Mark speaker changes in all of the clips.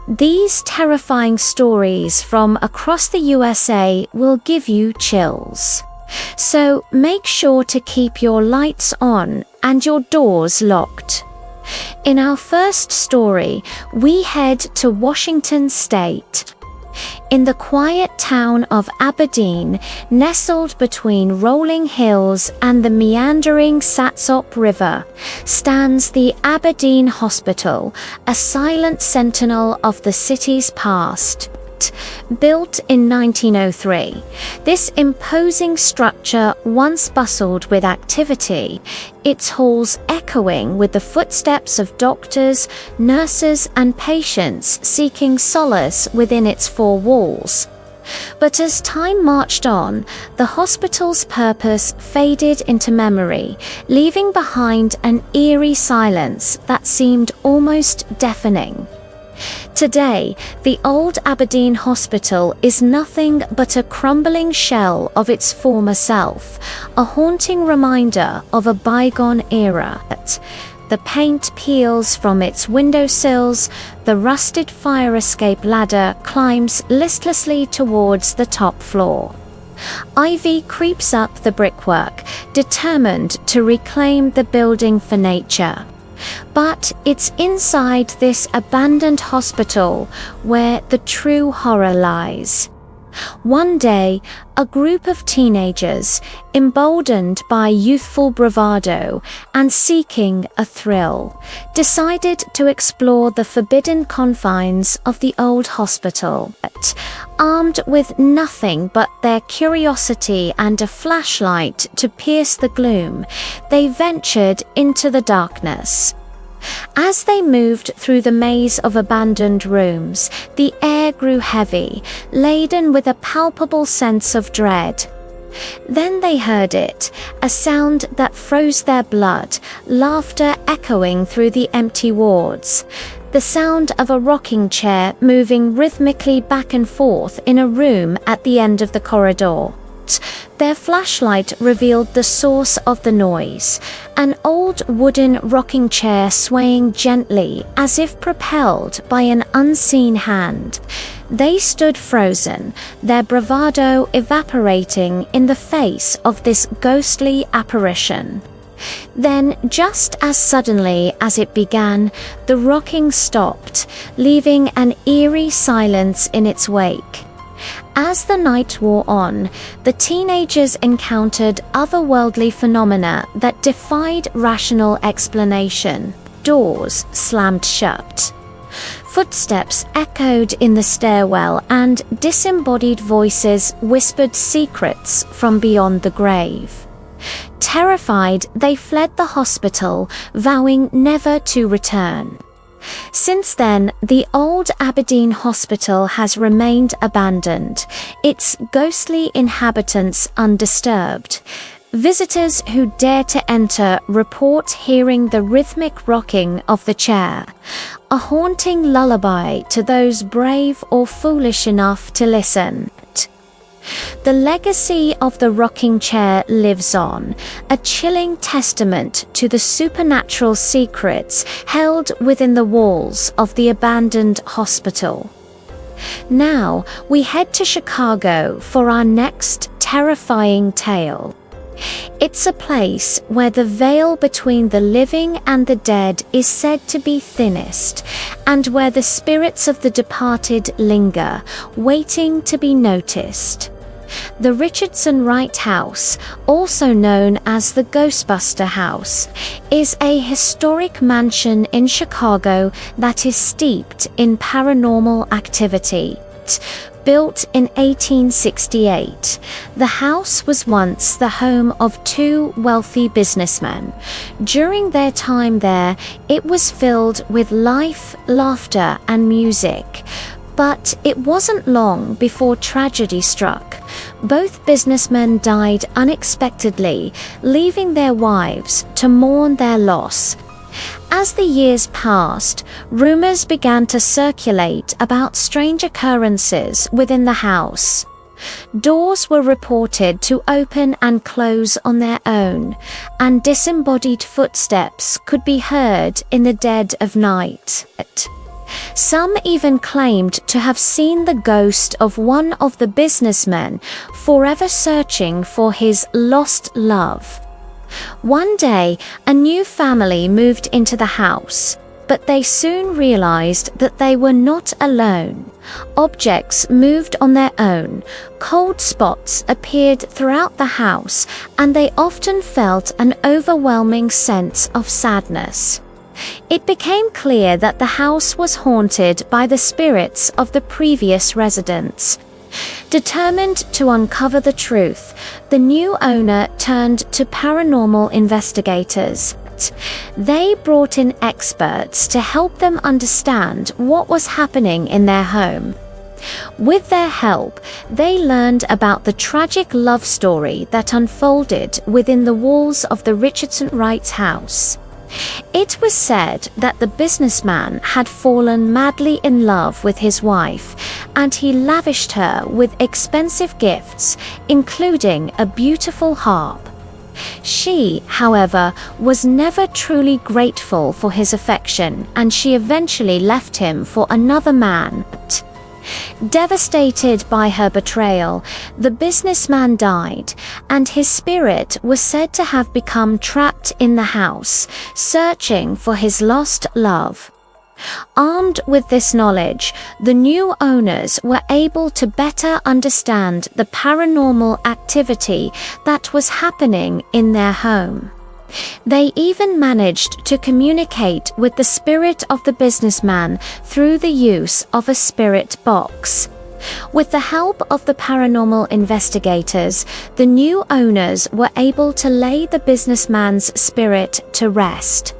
Speaker 1: These terrifying stories from across the USA will give you chills. So make sure to keep your lights on and your doors locked. In our first story, we head to Washington State. In the quiet town of Aberdeen, nestled between rolling hills and the meandering Satsop River, stands the Aberdeen Hospital, a silent sentinel of the city's past. Built in 1903, this imposing structure once bustled with activity, its halls echoing with the footsteps of doctors, nurses, and patients seeking solace within its four walls. But as time marched on, the hospital's purpose faded into memory, leaving behind an eerie silence that seemed almost deafening. Today, the old Aberdeen Hospital is nothing but a crumbling shell of its former self, a haunting reminder of a bygone era. The paint peels from its windowsills, the rusted fire escape ladder climbs listlessly towards the top floor. Ivy creeps up the brickwork, determined to reclaim the building for nature. But it's inside this abandoned hospital where the true horror lies. One day, a group of teenagers, emboldened by youthful bravado and seeking a thrill, decided to explore the forbidden confines of the old hospital. Armed with nothing but their curiosity and a flashlight to pierce the gloom, they ventured into the darkness. As they moved through the maze of abandoned rooms, the air grew heavy, laden with a palpable sense of dread. Then they heard it, a sound that froze their blood, laughter echoing through the empty wards. The sound of a rocking chair moving rhythmically back and forth in a room at the end of the corridor. Their flashlight revealed the source of the noise, an old wooden rocking chair swaying gently as if propelled by an unseen hand. They stood frozen, their bravado evaporating in the face of this ghostly apparition. Then, just as suddenly as it began, the rocking stopped, leaving an eerie silence in its wake. As the night wore on, the teenagers encountered otherworldly phenomena that defied rational explanation. Doors slammed shut. Footsteps echoed in the stairwell and disembodied voices whispered secrets from beyond the grave. Terrified, they fled the hospital, vowing never to return. Since then, the old Aberdeen Hospital has remained abandoned, its ghostly inhabitants undisturbed. Visitors who dare to enter report hearing the rhythmic rocking of the chair, a haunting lullaby to those brave or foolish enough to listen. The legacy of the rocking chair lives on, a chilling testament to the supernatural secrets held within the walls of the abandoned hospital. Now, we head to Chicago for our next terrifying tale. It's a place where the veil between the living and the dead is said to be thinnest, and where the spirits of the departed linger, waiting to be noticed. The Richardson Wright House, also known as the Ghostbuster House, is a historic mansion in Chicago that is steeped in paranormal activity. Built in 1868, the house was once the home of two wealthy businessmen. During their time there, it was filled with life, laughter, and music. But it wasn't long before tragedy struck. Both businessmen died unexpectedly, leaving their wives to mourn their loss. As the years passed, rumors began to circulate about strange occurrences within the house. Doors were reported to open and close on their own, and disembodied footsteps could be heard in the dead of night. Some even claimed to have seen the ghost of one of the businessmen forever searching for his lost love. One day, a new family moved into the house, but they soon realized that they were not alone. Objects moved on their own, cold spots appeared throughout the house, and they often felt an overwhelming sense of sadness. It became clear that the house was haunted by the spirits of the previous residents. Determined to uncover the truth, the new owner turned to paranormal investigators. They brought in experts to help them understand what was happening in their home. With their help, they learned about the tragic love story that unfolded within the walls of the Richardson Wrights house. It was said that the businessman had fallen madly in love with his wife, and he lavished her with expensive gifts, including a beautiful harp. She, however, was never truly grateful for his affection, and she eventually left him for another man. Devastated by her betrayal, the businessman died, and his spirit was said to have become trapped in the house, searching for his lost love. Armed with this knowledge, the new owners were able to better understand the paranormal activity that was happening in their home. They even managed to communicate with the spirit of the businessman through the use of a spirit box. With the help of the paranormal investigators, the new owners were able to lay the businessman's spirit to rest.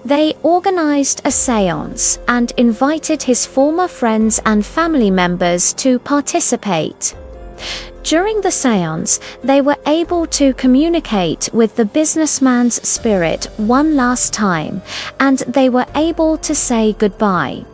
Speaker 1: They organized a séance and invited his former friends and family members to participate. During the séance, they were able to communicate with the businessman's spirit one last time, and they were able to say goodbye.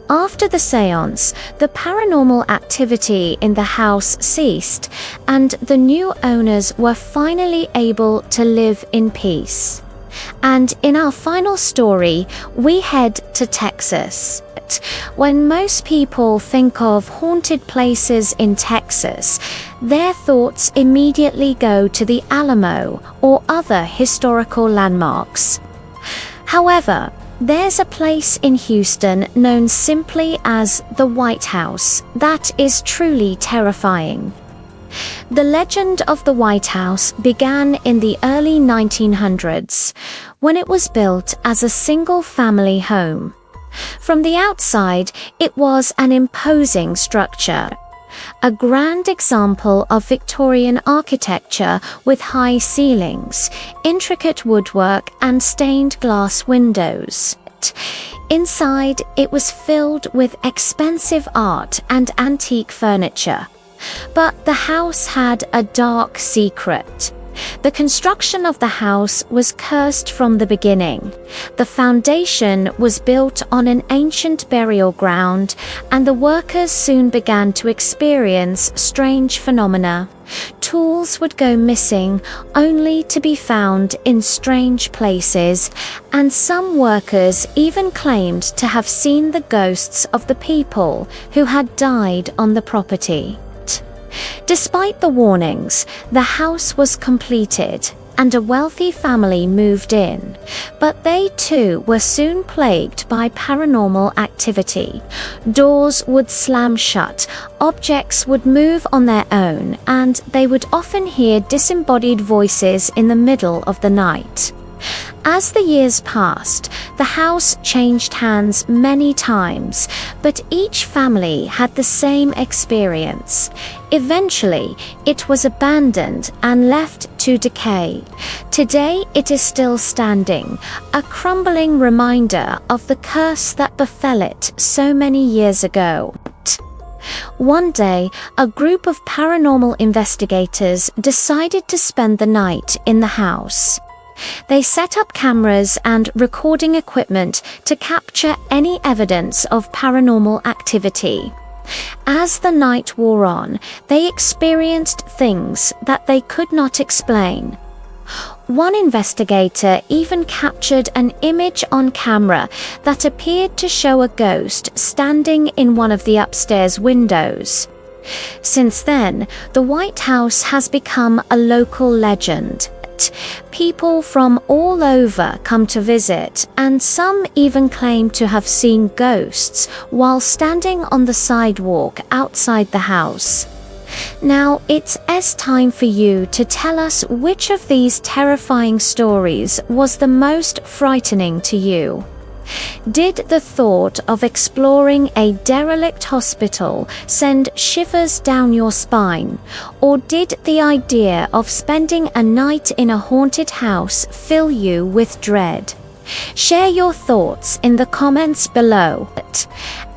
Speaker 1: After the séance, the paranormal activity in the house ceased, and the new owners were finally able to live in peace. And in our final story, we head to Texas. When most people think of haunted places in Texas, their thoughts immediately go to the Alamo or other historical landmarks. However, there's a place in Houston known simply as the White House that is truly terrifying. The legend of the White House began in the early 1900s, when it was built as a single-family home. From the outside, it was an imposing structure, a grand example of Victorian architecture with high ceilings, intricate woodwork, and stained glass windows. Inside, it was filled with expensive art and antique furniture. But the house had a dark secret. The construction of the house was cursed from the beginning. The foundation was built on an ancient burial ground, and the workers soon began to experience strange phenomena. Tools would go missing, only to be found in strange places, and some workers even claimed to have seen the ghosts of the people who had died on the property. Despite the warnings, the house was completed, and a wealthy family moved in, but they too were soon plagued by paranormal activity. Doors would slam shut, objects would move on their own, and they would often hear disembodied voices in the middle of the night. As the years passed, the house changed hands many times, but each family had the same experience. Eventually, it was abandoned and left to decay. Today, it is still standing, a crumbling reminder of the curse that befell it so many years ago. One day, a group of paranormal investigators decided to spend the night in the house. They set up cameras and recording equipment to capture any evidence of paranormal activity. As the night wore on, they experienced things that they could not explain. One investigator even captured an image on camera that appeared to show a ghost standing in one of the upstairs windows. Since then, the White House has become a local legend. People from all over come to visit, and some even claim to have seen ghosts while standing on the sidewalk outside the house. Now, it's time for you to tell us which of these terrifying stories was the most frightening to you. Did the thought of exploring a derelict hospital send shivers down your spine, or did the idea of spending a night in a haunted house fill you with dread? Share your thoughts in the comments below.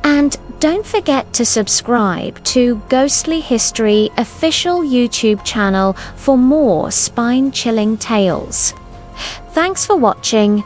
Speaker 1: And don't forget to subscribe to Ghostly History official YouTube channel for more spine-chilling tales. Thanks for watching.